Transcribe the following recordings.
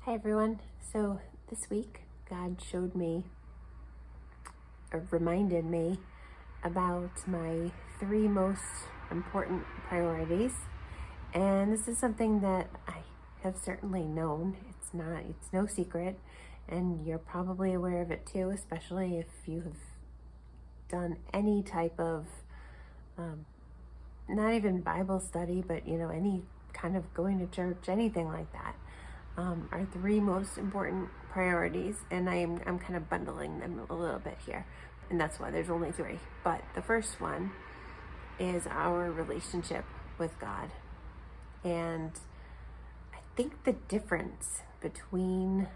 Hi everyone. So this week, God showed me or reminded me about my three most important priorities. And this is something that I have certainly known. It's no secret, and you're probably aware of it too, especially if you have done any type of not even Bible study, but any kind of going to church, anything like that. Our three most important priorities, and I'm kind of bundling them a little bit here, and that's why there's only three. But the first one is our relationship with God, and I think the difference between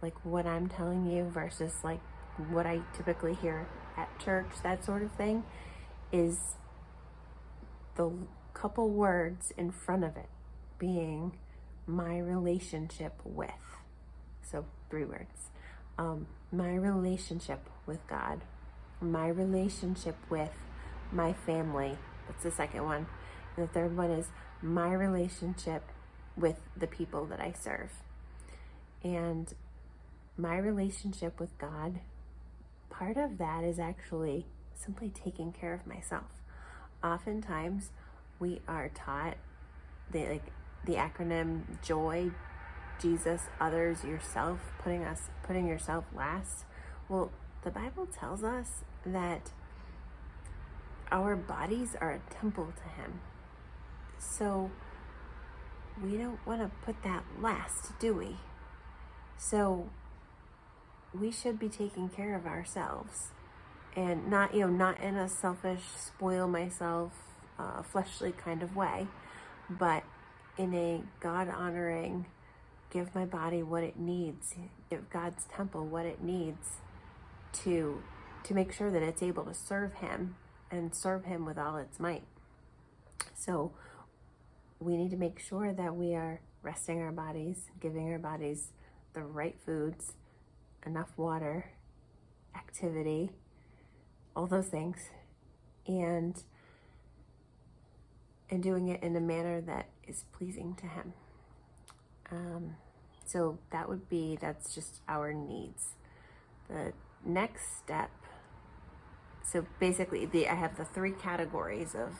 like what I'm telling you versus like what I typically hear at church, that sort of thing, is the couple words in front of it being my relationship with. So three words. My relationship with God, my relationship with my family. That's the second one. And the third one is my relationship with the people that I serve. And my relationship with God, part of that is actually simply taking care of myself. Oftentimes we are taught the acronym JOY, Jesus, others, yourself, putting yourself last. Well, the Bible tells us that our bodies are a temple to Him. So we don't want to put that last, do we? So we should be taking care of ourselves, and not in a selfish, spoil myself, fleshly kind of way, but in a God-honoring, give my body what it needs, give God's temple what it needs to make sure that it's able to serve Him and serve Him with all its might. So we need to make sure that we are resting our bodies, giving our bodies the right foods, enough water, activity, all those things, and doing it in a manner that is pleasing to Him. So that's just our needs. The next step, so basically I have the three categories of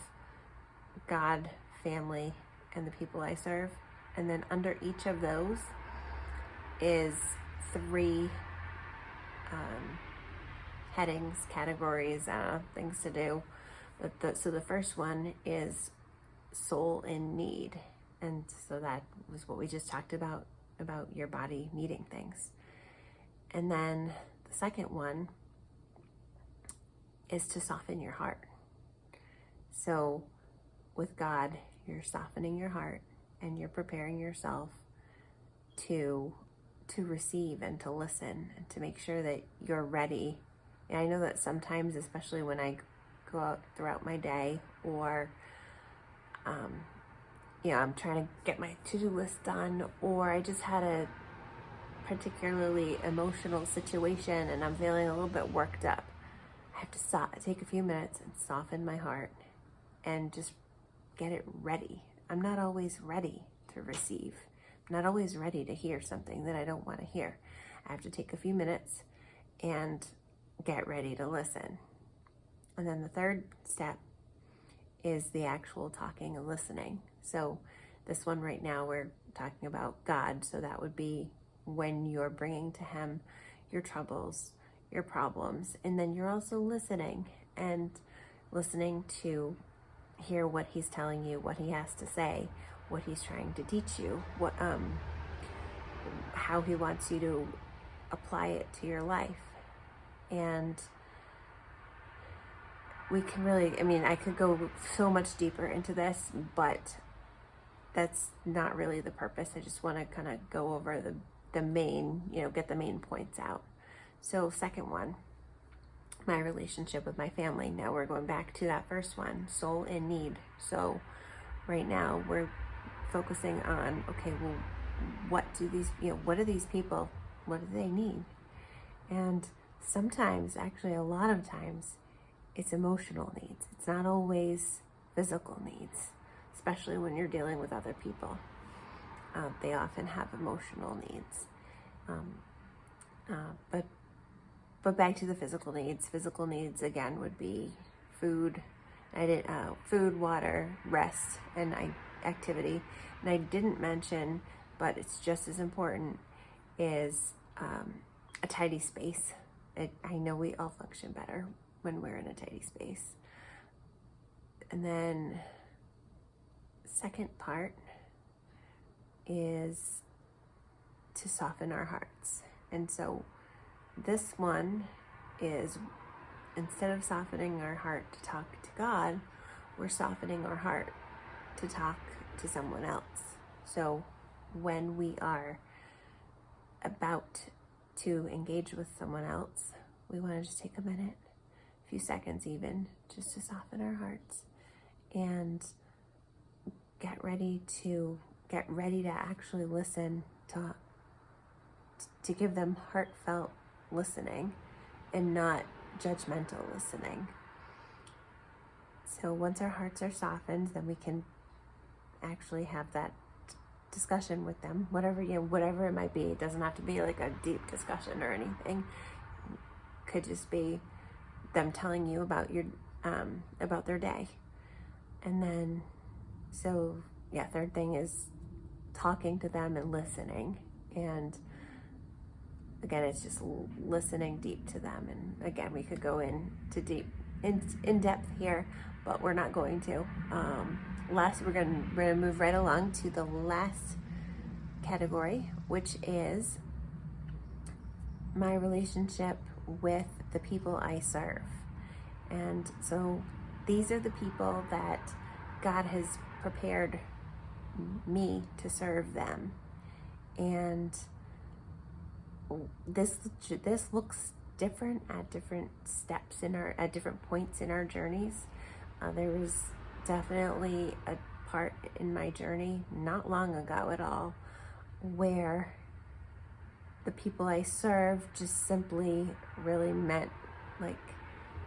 God, family, and the people I serve. And then under each of those is three headings, categories, things to do. So the first one is soul in need. And so that was what we just talked about your body needing things. And then the second one is to soften your heart. So with God, you're softening your heart and you're preparing yourself to receive and to listen and to make sure that you're ready. And I know that sometimes, especially when I go out throughout my day, or I'm trying to get my to-do list done, or I just had a particularly emotional situation and I'm feeling a little bit worked up, I have to take a few minutes and soften my heart and just get it ready. I'm not always ready to receive. I'm not always ready to hear something that I don't want to hear. I have to take a few minutes and get ready to listen. And then the third step is the actual talking and listening. So this one right now, we're talking about God. So that would be when you're bringing to Him your troubles, your problems, and then you're also listening to hear what He's telling you, what He has to say, what He's trying to teach you, how He wants you to apply it to your life. And we can really, I could go so much deeper into this, but that's not really the purpose. I just want to kind of go over the main, get the main points out. So second one, my relationship with my family. Now we're going back to that first one, soul in need. So right now we're focusing on, okay, well, what do these people, what do they need? And sometimes, actually a lot of times, it's emotional needs. It's not always physical needs, especially when you're dealing with other people. They often have emotional needs. But back to the physical needs. Physical needs again would be food. Food, water, rest, and activity. And I didn't mention, but it's just as important, is a tidy space. I know we all function better when we're in a tidy space. And then second part is to soften our hearts. And so this one is, instead of softening our heart to talk to God, we're softening our heart to talk to someone else. So when we are about to engage with someone else, we want to just take a minute, a few seconds even, just to soften our hearts and get ready to actually listen, to give them heartfelt listening and not judgmental listening. So once our hearts are softened, then we can actually have that discussion with them, whatever it might be. It doesn't have to be like a deep discussion or anything. It could just be them telling you about about their day. And then, third thing is talking to them and listening. And again, it's just listening deep to them. And again, we could go in depth here, but we're not going to. We're gonna move right along to the last category, which is my relationship with the people I serve. And so these are the people that God has prepared me to serve them. And this looks different at different steps at different points in our journeys. There was definitely a part in my journey not long ago at all where the people I serve just simply really meant like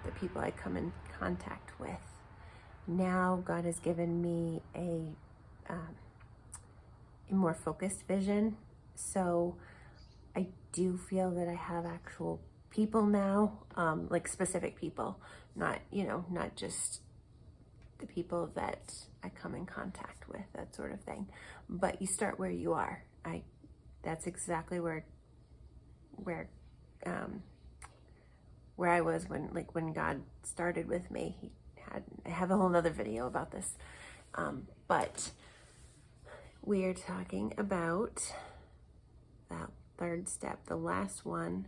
the people I come in contact with. Now God has given me a more focused vision, so I do feel that I have actual people now, like specific people, not just the people that I come in contact with, that sort of thing. But you start where you are. That's exactly where I was when God started with me. I have a whole nother video about this, but we are talking about that third step, the last one.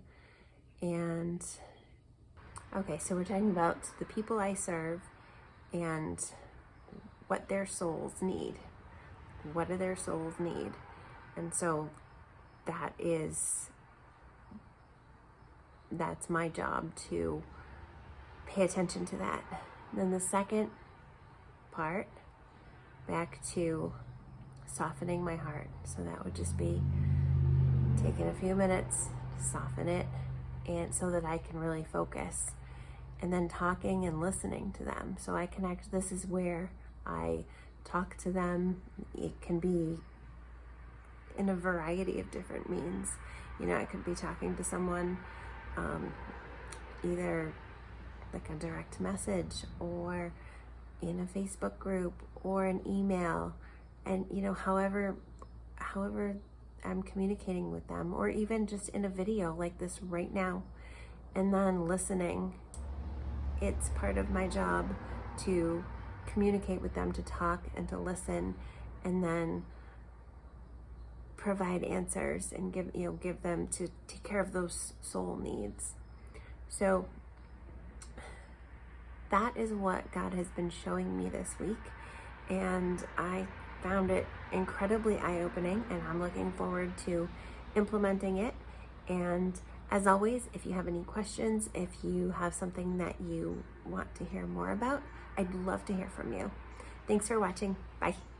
And okay, so we're talking about the people I serve and what their souls need. What do their souls need? And so that's my job, to pay attention to that. And then the second part, back to softening my heart. So that would just be taking a few minutes to soften it, and so that I can really focus. And then talking and listening to them. So I connect. This is where I talk to them. It can be in a variety of different means. I could be talking to someone either like a direct message or in a Facebook group or an email, and however I'm communicating with them, or even just in a video like this right now. And then listening. It's part of my job to communicate with them, to talk and to listen, and then provide answers and give them, to take care of those soul needs. So that is what God has been showing me this week, and I found it incredibly eye-opening, and I'm looking forward to implementing it. And as always, if you have any questions, if you have something that you want to hear more about, I'd love to hear from you. Thanks for watching. Bye.